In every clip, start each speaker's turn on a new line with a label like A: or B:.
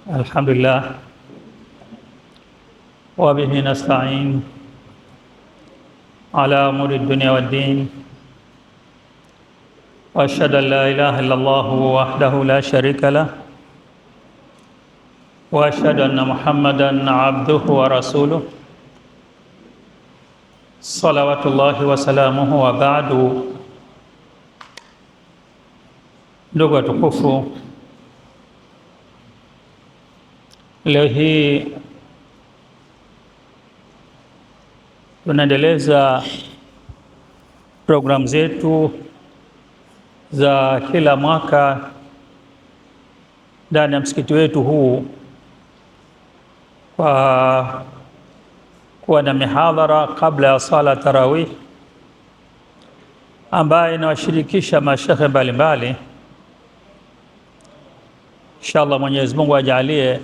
A: الحمد لله وبه نستعين على أمور الدنيا والدين، وأشهد أن لا إله إلا الله وحده لا شريك له، وأشهد أن محمدًا عبده ورسوله صلوات الله وسلامه وبعد. Ndugu watukufu, leo hii tunaendeleza programu zetu za kila mwaka ndani ya msikiti wetu huu kwa kuwa na mihadhara kabla ya sala tarawih ambayo inawashirikisha mashekhe mbalimbali. Inshallah Mwenyezi Mungu ajalie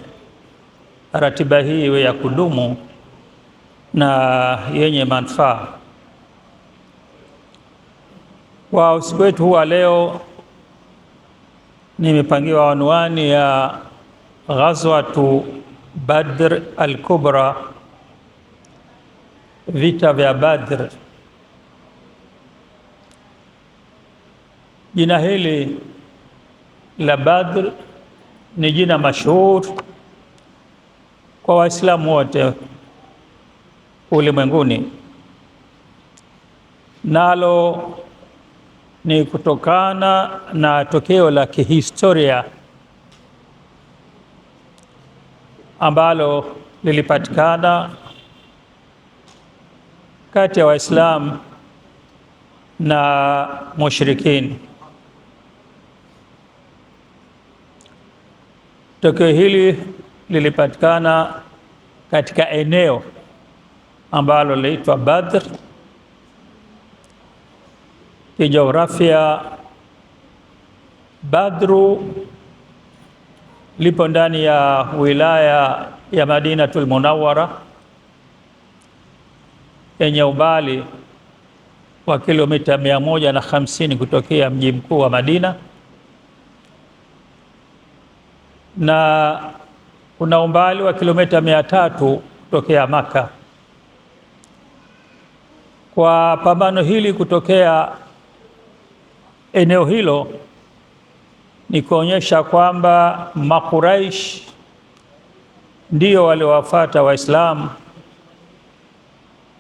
A: ratiba hii iwe ya kudumu na yenye manufaa. Kwa usiku wetu huu leo nimepangiwa anwani ya Ghazwatu Badr al-Kubra, vita vya Badr. Jina hili la Badr ni jina mashuhuri kwa Waislamu wote ulimwenguni, nalo ni kutokana na tokeo la kihistoria ambalo lilipatikana kati ya Waislamu na mushrikini. Tokeo hili lilipatikana katika eneo ambalo linaitwa Badr. Kijiografia, Badru lipo ndani ya wilaya ya Madinatul Munawwara yenye umbali wa kilomita 150 kutokea mji mkuu wa Madina, na kuna umbali wa kilomita 300 kutokea Maka. Kwa pambano hili kutokea eneo hilo ni kuonyesha kwamba Makuraish ndio waliowafuata Waislamu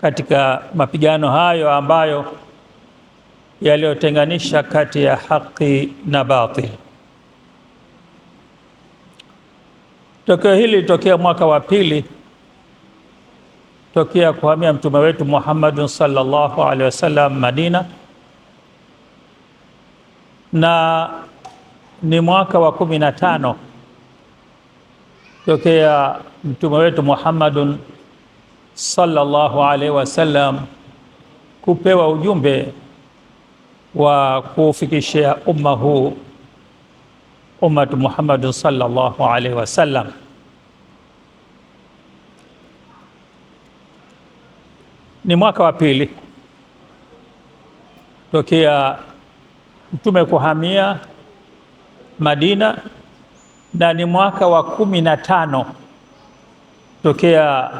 A: katika mapigano hayo ambayo yaliyotenganisha kati ya haki na batil. Tokeo hili litokea mwaka wa pili tokea kuhamia mtume wetu Muhammad sallallahu alaihi wasallam Madina, na ni mwaka wa 15 tokea mtume wetu Muhammad sallallahu alaihi wasallam kupewa ujumbe wa kufikishia umma huu, ummatu Muhammad sallallahu alaihi wasallam. Ni mwaka wa pili tokea mtume kuhamia Madina, na ni mwaka wa 15 tokea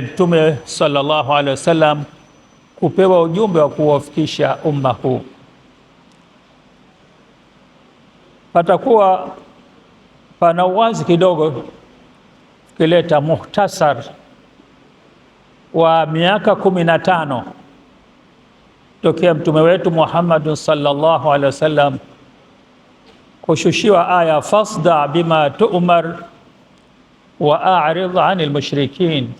A: mtume sallallahu alaihi wasallam kupewa ujumbe wa kuwafikisha umma huu. Patakuwa pana uwazi kidogo kileta muhtasar wa miaka 15 tokea mtume wetu Muhammad sallallahu alaihi wasallam kushushiwa aya fasda bima tu'mar wa a'rid 'anil mushrikin,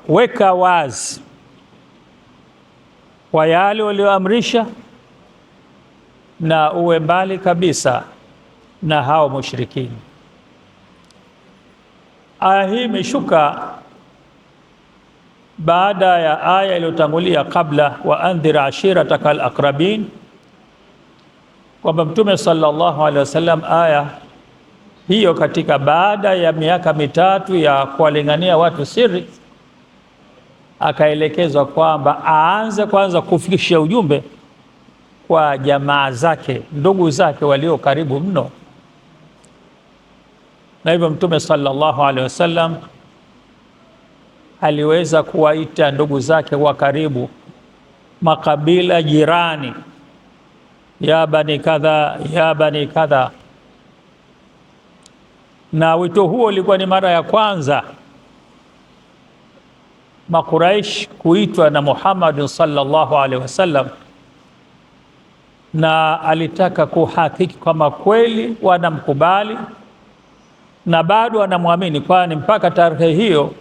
A: weka wazi kwa yale walioamrisha na uwe mbali kabisa na hao mushrikini. Aya hii imeshuka baada ya aya iliyotangulia kabla, wa andhir ashiratakal aqrabin, kwamba mtume sallallahu alaihi wasallam aya hiyo katika baada ya miaka 3 ya kuwalingania watu siri, akaelekezwa kwamba aanze kwanza kufikisha ujumbe kwa jamaa zake, ndugu zake walio karibu mno. Na hivyo Mtume sallallahu alaihi wasallam aliweza kuwaita ndugu zake wa karibu, makabila jirani, ya bani kadha, ya bani kadha. Na wito huo ulikuwa ni mara ya kwanza Makuraish kuitwa na Muhammad sallallahu alaihi wasallam, na alitaka kuhakiki kama kweli wanamkubali na bado wanamwamini, kwani mpaka tarehe hiyo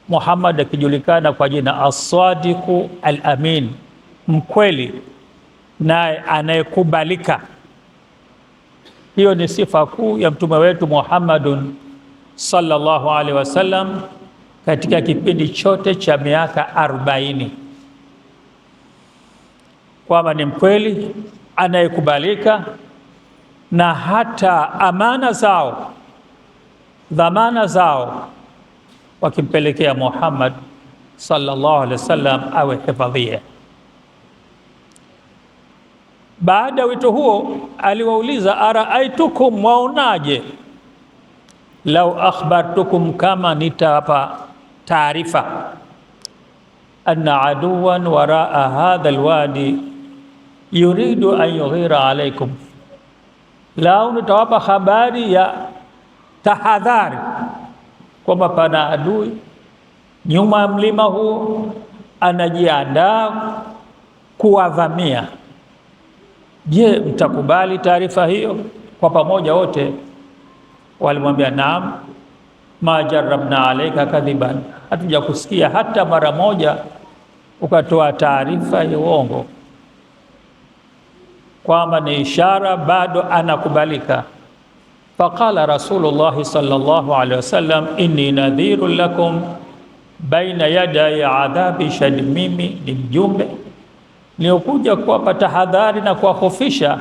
A: Muhammad akijulikana kwa jina As-Sadiqu Al-Amin, mkweli naye anayekubalika. Hiyo ni sifa kuu ya mtume wetu Muhammadun sallallahu alaihi wasallam katika kipindi chote cha miaka 40, kwamba ni mkweli anayekubalika, na hata amana zao, dhamana zao wakimpelekea Muhammad sallallahu alaihi wasallam awe hifadhia. Baada ya wito huo aliwauliza, araaitukum, waonaje, lau akhbartukum, kama nitawapa taarifa, anna aduwan waraa hadha alwadi yuridu an yughira alaikum, lau nitawapa habari ya tahadhari kwamba pana adui nyuma ya mlima huu anajiandaa kuwavamia, je, mtakubali taarifa hiyo? Kwa pamoja wote walimwambia naam, ma jarabna alaika kadhiban, hatuja kusikia hata mara moja ukatoa taarifa ya uongo, kwamba ni ishara bado anakubalika. Faqala Rasulullah sallallahu alaihi wasallam, inni nadhirun lakum baina yaday adhabi shadid, mimi ni mjumbe niliokuja kuwapa tahadhari na kuwahofisha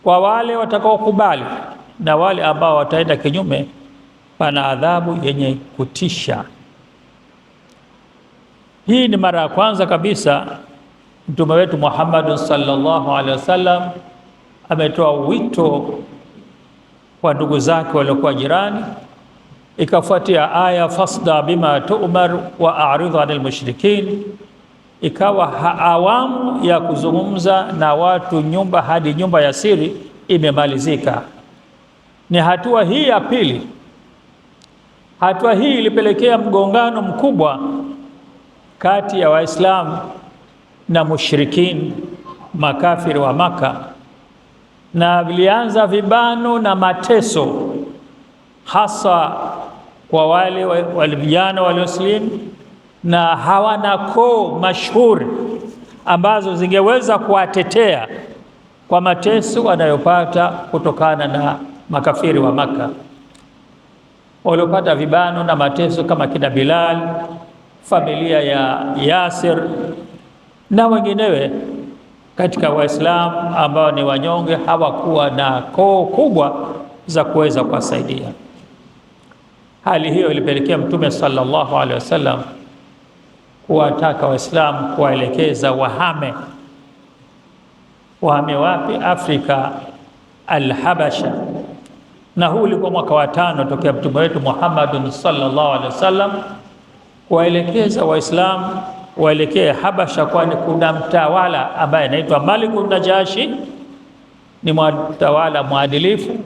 A: kwa wale watakaokubali na wale ambao wataenda kinyume, pana adhabu yenye kutisha. Hii ni mara ya kwanza kabisa mtume wetu Muhammad sallallahu alaihi wasallam ametoa wito kwa ndugu zake waliokuwa jirani, ikafuatia aya fasda bima tu'mar wa a'rid 'anil mushrikin. Ikawa awamu ya kuzungumza na watu nyumba hadi nyumba ya siri imemalizika. Ni hatua hii ya pili. Hatua hii ilipelekea mgongano mkubwa kati ya Waislamu na mushrikin, makafiri wa Maka, na vilianza vibano na mateso, hasa kwa wale vijana walioslimu na hawana koo mashuhuri ambazo zingeweza kuwatetea kwa mateso wanayopata kutokana na makafiri wa Maka. Waliopata vibano na mateso kama kina Bilal, familia ya Yasir na wenginewe katika Waislamu ambao ni wanyonge, hawakuwa na koo kubwa za kuweza kuwasaidia. Hali hiyo ilipelekea Mtume sallallahu alaihi wasallam kuwataka Waislamu kuwaelekeza wahame. Wahame wapi? Afrika Al-Habasha. Na huu ulikuwa mwaka wa 5 tokea mtume wetu Muhammad sallallahu alaihi wasallam kuwaelekeza Waislamu waelekee Habasha, kwani kuna mtawala ambaye anaitwa Malikun Najashi, ni mtawala mwadilifu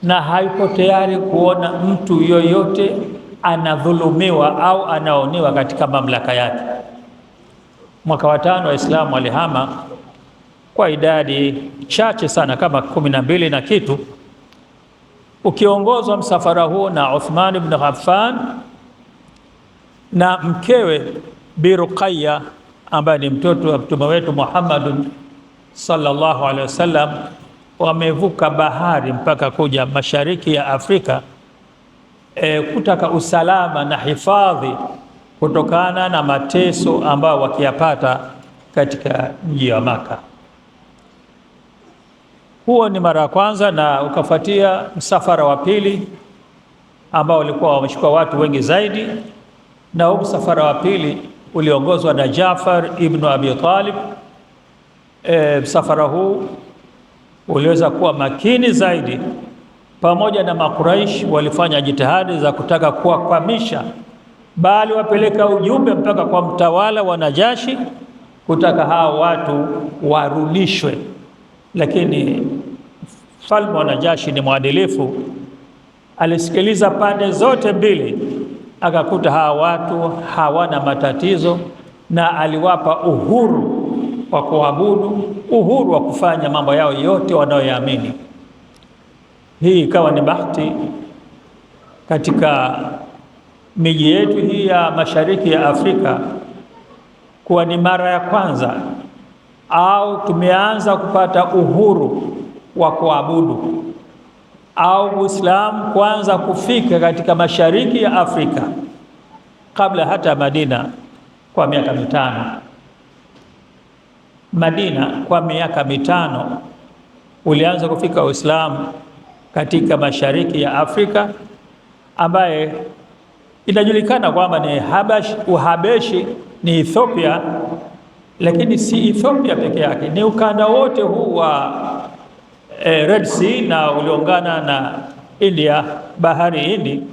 A: na hayuko tayari kuona mtu yoyote anadhulumiwa au anaoniwa katika mamlaka yake. Mwaka wa 5 Waislamu walihama kwa idadi chache sana, kama 12 na kitu, ukiongozwa msafara huo na Uthman ibn Affan na mkewe Bi Ruqayya ambaye ni mtoto wa mtume wetu Muhammad sallallahu alaihi wasallam. Wamevuka bahari mpaka kuja mashariki ya Afrika kutaka usalama na hifadhi kutokana na mateso ambao wakiyapata katika mji wa Maka. Huo ni mara ya kwanza, na ukafuatia msafara wa pili ambao ulikuwa wamechukua watu wengi zaidi, na huu msafara wa pili uliongozwa na Jaafar ibn Abi Talib msafara huu uliweza kuwa makini zaidi. Pamoja na Makuraish walifanya jitihadi za kutaka kuwakwamisha, bali wapeleka ujumbe mpaka kwa mtawala wa Najashi kutaka hao watu warudishwe, lakini mfalme wa Najashi ni mwadilifu, alisikiliza pande zote mbili, akakuta hawa watu hawana matatizo na aliwapa uhuru wa kuabudu, uhuru wa kufanya mambo yao yote wanayoyaamini. Hii ikawa ni bahati katika miji yetu hii ya mashariki ya Afrika kuwa ni mara ya kwanza au tumeanza kupata uhuru wa kuabudu au Uislamu kwanza kufika katika mashariki ya Afrika kabla hata Madina kwa miaka mitano. Madina kwa miaka mitano ulianza kufika Uislamu katika mashariki ya Afrika, ambaye inajulikana kwamba ni Uhabeshi, ni Ethiopia, lakini si Ethiopia peke yake, ni ukanda wote huu wa Red Sea na uliongana na India, bahari Hindi.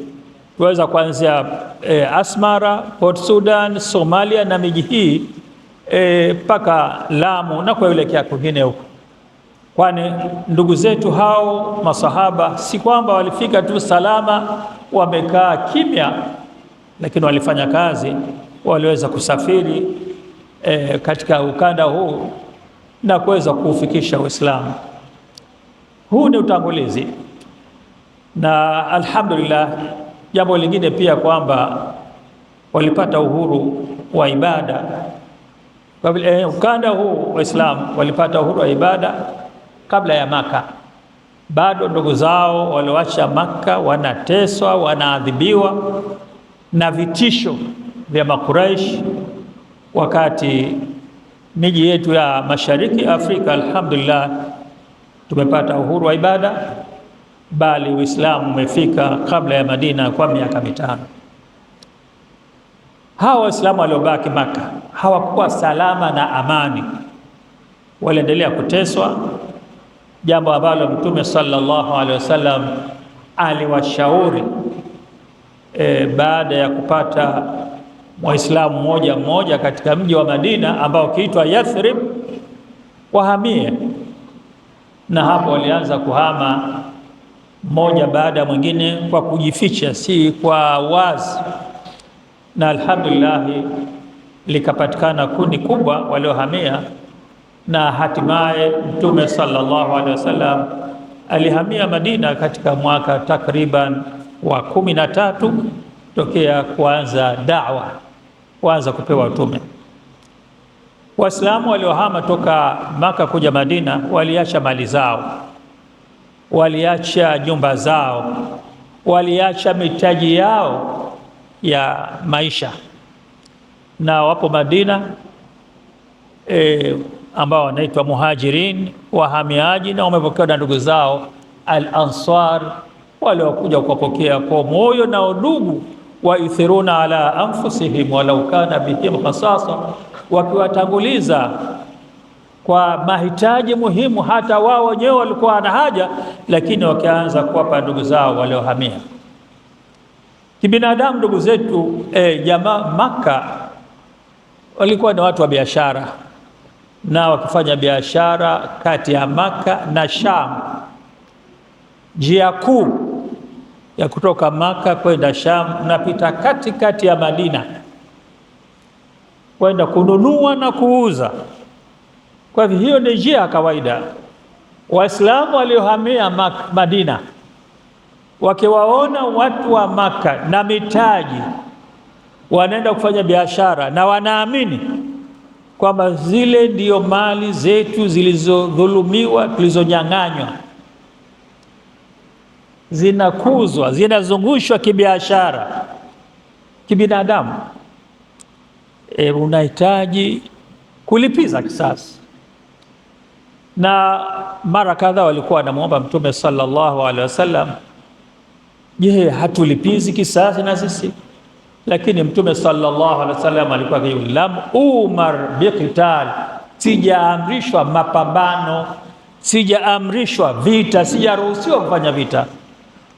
A: Tuweza kuanzia Asmara, Port Sudan, Somalia na miji hii mpaka Lamu na kuelekea kwingine huko. Kwani ndugu zetu hao masahaba si kwamba walifika tu salama wamekaa kimya, lakini walifanya kazi, waliweza kusafiri katika ukanda huu na kuweza kuufikisha Uislamu. Huu ni utangulizi, na alhamdulillah, jambo lingine pia kwamba walipata uhuru wa ibada. Kwa vile ukanda huu Waislamu walipata uhuru wa ibada kabla ya Maka. Bado ndugu zao walioacha Maka wanateswa, wanaadhibiwa na vitisho vya Makuraish, wakati miji yetu ya mashariki Afrika alhamdulillah tumepata uhuru wa ibada, bali Uislamu umefika kabla ya Madina kwa miaka mitano. Hawa Waislamu waliobaki Maka hawakuwa salama na amani, waliendelea kuteswa, jambo ambalo Mtume sallallahu alaihi wasallam aliwashauri baada ya kupata Waislamu mmoja mmoja katika mji wa Madina ambao kiitwa Yathrib wahamie, na hapo walianza kuhama mmoja baada ya mwingine kwa kujificha, si kwa wazi, na alhamdulillah likapatikana kundi kubwa waliohamia, na hatimaye Mtume sallallahu alaihi wasallam alihamia Madina katika mwaka takriban wa 13 tokea kuanza da'wa, kuanza kupewa utume. Waislamu waliohama toka Maka kuja Madina waliacha mali zao, waliacha nyumba zao, waliacha mitaji yao ya maisha, na wapo Madina ambao wanaitwa muhajirin, wahamiaji, na wamepokewa na ndugu zao al-ansar, waliokuja kuwapokea kwa moyo na udugu, wa ithiruna ala anfusihim walau kana bihim khasasa, wakiwatanguliza kwa mahitaji muhimu, hata wao wenyewe walikuwa na haja, lakini wakaanza kuwapa ndugu zao waliohamia. Kibinadamu ndugu zetu jamaa Maka walikuwa ni watu wa biashara, na wakifanya biashara kati ya Maka na Sham. Njia kuu ya kutoka Maka kwenda Sham unapita katikati ya Madina kwenda kununua na kuuza. Kwa hivyo hiyo ni njia ya kawaida. Waislamu waliohamia Madina wakiwaona watu wa Maka na mitaji, wanaenda kufanya biashara na wanaamini kwamba zile ndio mali zetu zilizodhulumiwa, tulizonyang'anywa, zinakuzwa, zinazungushwa kibiashara, kibinadamu. Unahitaji kulipiza kisasi. Na mara kadhaa walikuwa wanamuomba Mtume sallallahu alaihi wasallam, je, hatulipizi kisasi na sisi? Lakini Mtume sallallahu alaihi wasallam alikuwa akisema lam umar biqital, sijaamrishwa mapambano, sijaamrishwa vita, sijaruhusiwa kufanya vita.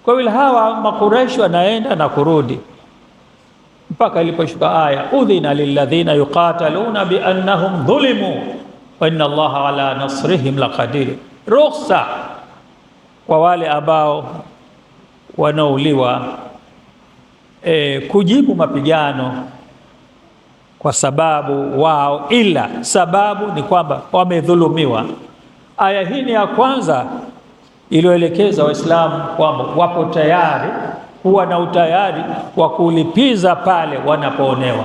A: Kwa hiyo hawa Makuraishi wanaenda na kurudi mpaka iliposhuka aya, udhina lilladhina yuqataluna biannahum dhulimu wa inna Allaha ala nasrihim laqadir. Ruhusa kwa wale ambao wanauliwa kujibu mapigano kwa sababu wao, ila sababu ni kwamba wamedhulumiwa. Aya hii ni ya kwanza iliyoelekeza Waislamu kwamba wapo tayari kuwa na utayari wa kulipiza pale wanapoonewa.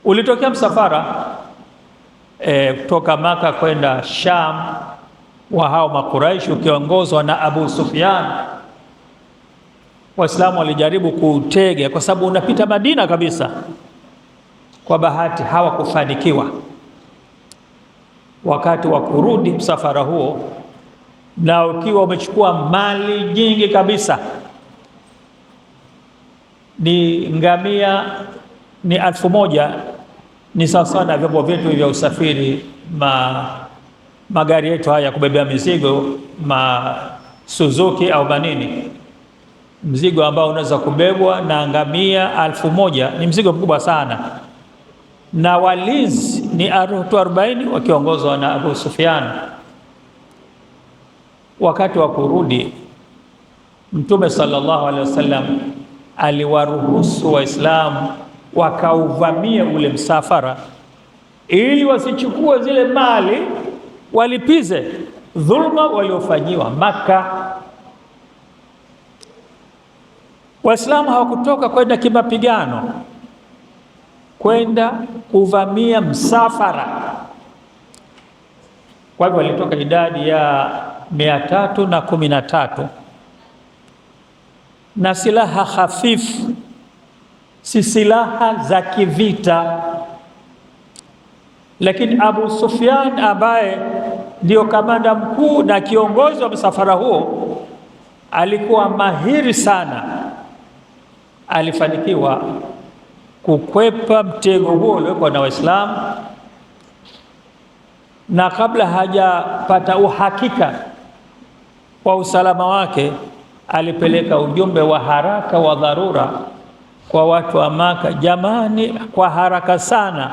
A: Ulitokea msafara kutoka Maka kwenda Sham wa hao Makuraishi ukiongozwa na Abu Sufyan. Waislamu walijaribu kuutega kwa sababu unapita Madina kabisa. Kwa bahati hawakufanikiwa. Wakati wa kurudi msafara huo, na ukiwa umechukua mali nyingi kabisa, ni ngamia ni 1000, ni sawa na vyombo vyetu vya usafiri, magari yetu haya ya kubebea mizigo, Suzuki au manini, mzigo ambao unaweza kubebwa na ngamia 1000 ni mzigo mkubwa sana. Na walinzi ni 40 wakiongozwa na Abu Sufyan. Wakati wa kurudi, Mtume sallallahu alaihi wasallam aliwaruhusu Waislamu wakauvamia ule msafara ili wasichukue zile mali, walipize dhulma waliofanyiwa Maka. Waislamu hawakutoka kwenda kimapigano, kwenda kuvamia msafara. Kwa hivyo walitoka idadi ya 313 na silaha hafifu, si silaha za kivita. Lakini Abu Sufyan ambaye ndio kamanda mkuu na kiongozi wa msafara huo alikuwa mahiri sana, alifanikiwa kukwepa mtego huo uliowekwa na Waislamu, na kabla hajapata uhakika wa usalama wake, alipeleka ujumbe wa haraka wa dharura kwa watu wa Maka: jamani, kwa haraka sana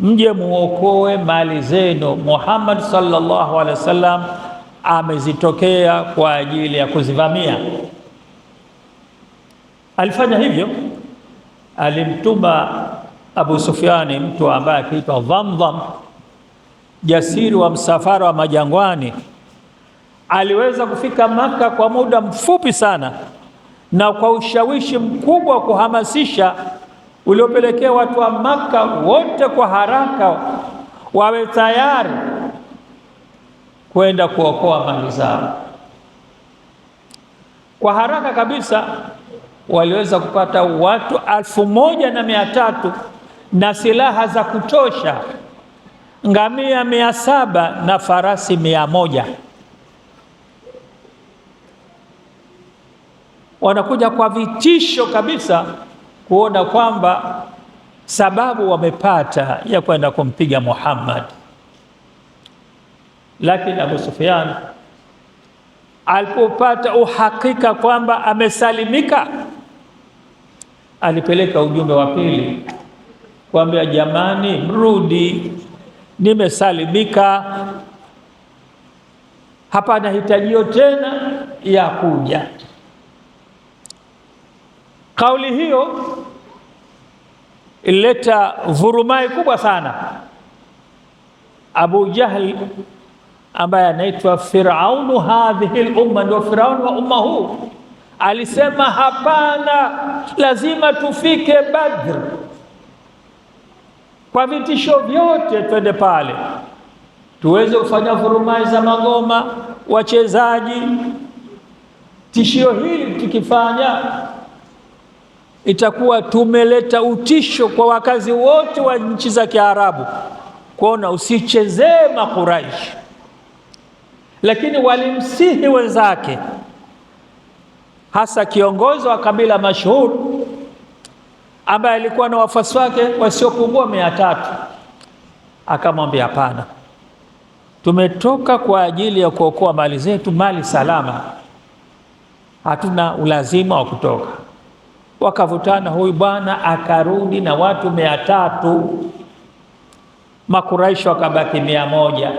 A: mje muokoe mali zenu, Muhammad sallallahu alaihi wasallam amezitokea kwa ajili ya kuzivamia. Alifanya hivyo, alimtuma Abu Sufyani mtu ambaye akiitwa Dhamdham, jasiri wa msafara wa majangwani. Aliweza kufika Maka kwa muda mfupi sana, na kwa ushawishi mkubwa wa kuhamasisha uliopelekea watu wa Maka wote kwa haraka wawe tayari kwenda kuokoa mali zao. Kwa haraka kabisa waliweza kupata watu 1300 na silaha za kutosha, ngamia 700 na farasi 100. Wanakuja kwa vitisho kabisa kuona kwamba sababu wamepata ya kwenda kumpiga Muhammad. Lakini Abu Sufyan alipopata uhakika kwamba amesalimika, alipeleka ujumbe wa pili kuambia, jamani, mrudi, nimesalimika, hapana hitajio tena ya kuja. Kauli hiyo ilileta vurumai kubwa sana. Abu Jahl ambaye anaitwa Firaunu hadhihi al-umma, ndio Firauni wa umma huu, alisema hapana, lazima tufike Badr, kwa vitisho vyote twende pale tuweze kufanya vurumai za magoma, wachezaji. Tishio hili tukifanya itakuwa tumeleta utisho kwa wakazi wote wa nchi za Kiarabu, kuona usichezee Makuraishi. Lakini walimsihi wenzake, hasa kiongozi wa kabila mashuhuri ambaye alikuwa na wafuasi wake wasiopungua 300, Akamwambia hapana, tumetoka kwa ajili ya kuokoa mali zetu, mali salama, hatuna ulazima wa kutoka. Wakavutana, huyu bwana akarudi na watu 300, Makuraishi wakabaki 100.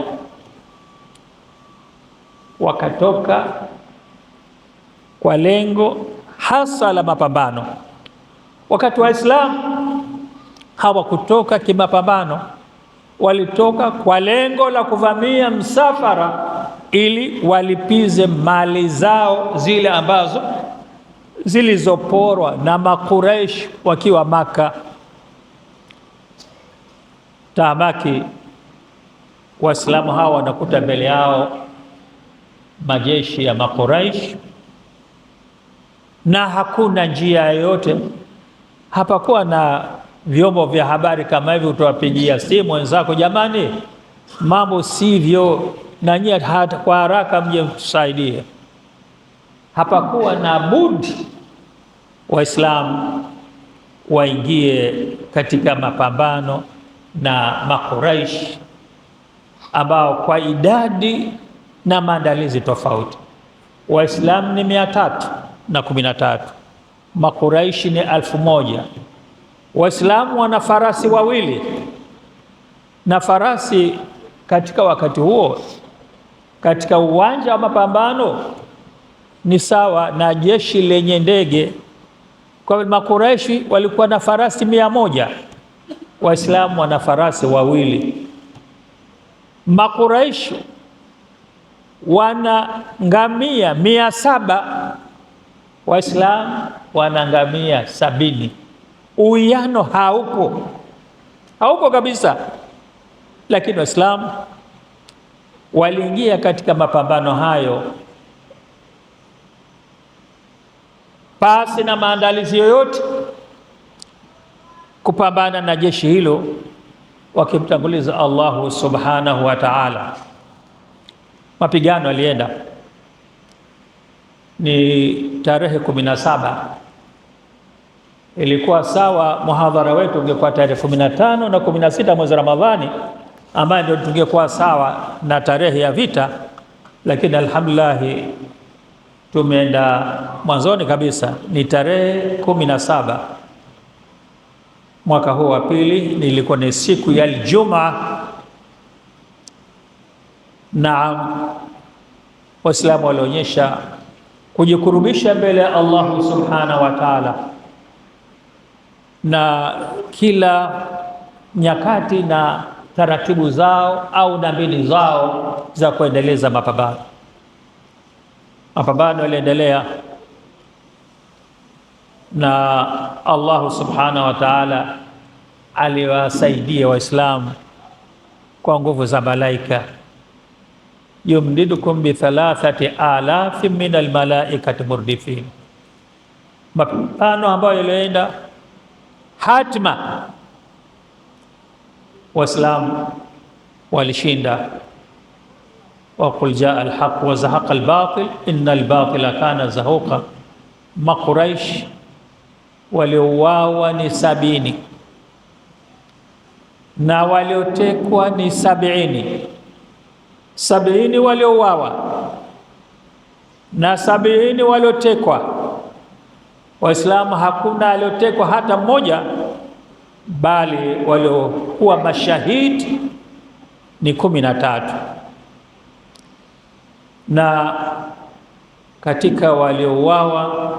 A: Wakatoka kwa lengo hasa la mapambano. Wakati Waislamu hawakutoka kimapambano, walitoka kwa lengo la kuvamia msafara ili walipize mali zao zile ambazo zilizoporwa na Makuraish wakiwa Maka. Tahamaki, Waislamu hawa wanakuta mbele yao majeshi ya Makuraish na hakuna njia yoyote. Hapakuwa na vyombo vya habari kama hivi utawapigia simu wenzako, jamani, mambo sivyo, na nyie hata kwa haraka mje mtusaidie. Hapakuwa na budi Waislamu waingie katika mapambano na Makuraish ambao kwa idadi na maandalizi tofauti. Waislamu ni 313, Makuraishi ni 1000. Waislamu wana farasi 2, na farasi katika wakati huo katika uwanja wa mapambano ni sawa na jeshi lenye ndege. Kwa Makuraishi walikuwa na farasi 100, Waislamu wana farasi 2. Makuraishi wana ngamia 700, Waislamu wana ngamia 70. Uwiano haupo kabisa, lakini Waislamu waliingia katika mapambano hayo pasi na maandalizi yoyote, kupambana na jeshi hilo wakimtanguliza Allahu subhanahu wa ta'ala. Mapigano yalienda ni tarehe 17. Ilikuwa sawa, muhadhara wetu ungekuwa tarehe 15 na 16 mwezi Ramadhani, ambayo ndio tungekuwa sawa na tarehe ya vita, lakini alhamdulillah tumeenda mwanzoni kabisa. Ni tarehe 17 mwaka huu wa pili, nilikuwa ni siku ya Ijumaa. Na Waislamu walionyesha kujikurubisha mbele ya Allah subhanahu wa ta'ala, na kila nyakati na taratibu zao au na mbinu zao za kuendeleza mapambano. Mapambano yaliendelea na Allah subhanahu wa ta'ala aliwasaidia Waislamu kwa nguvu za malaika. Yumdidukum bi 3000 min almalaikati murdifin. Mapambano ambayo yalienda hatima, Waislamu walishinda. Wa qul jaa alhaq wa zahaqa albatil inna albatila kana zahuqa. Makuraish waliouawa ni 70 na waliotekwa ni 70. 70 waliouawa na 70 waliotekwa. Waislamu hakuna aliotekwa hata mmoja, bali waliokuwa mashahidi ni 13. Na katika waliouawa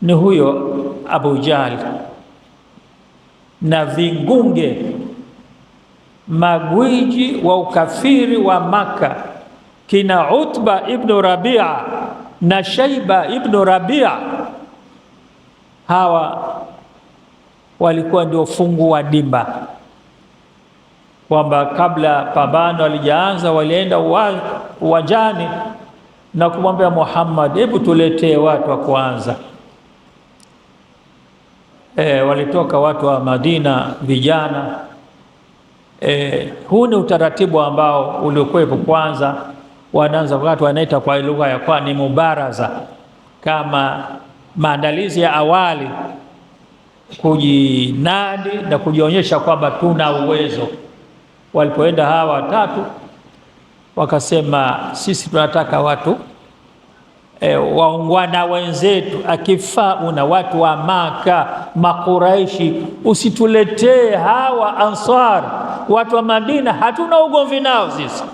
A: ni huyo Abu Jahl na vingunge magwiji wa ukafiri wa Maka, kina Utba ibn Rabia na Shaiba ibn Rabia. Hawa walikuwa ndio fungu wa dimba, kwamba kabla pambano walijaanza, walienda uwanjani na kumwambia Muhammad, hebu tuletee watu wa kwanza. Walitoka watu wa Madina, vijana. Huu ni utaratibu ambao uliokuwepo. Kwanza wanaanza watu wanaita kwa lugha ya kwa ni mubaraza, kama maandalizi ya awali, kujinadi na kujionyesha kwamba tuna uwezo. Walipoenda hawa watatu wakasema, sisi tunataka watu waungwana wenzetu, akifaa una watu wa Maka, Makuraishi, usituletee hawa Ansar, watu wa Madina hatuna ugomvi nao sisi.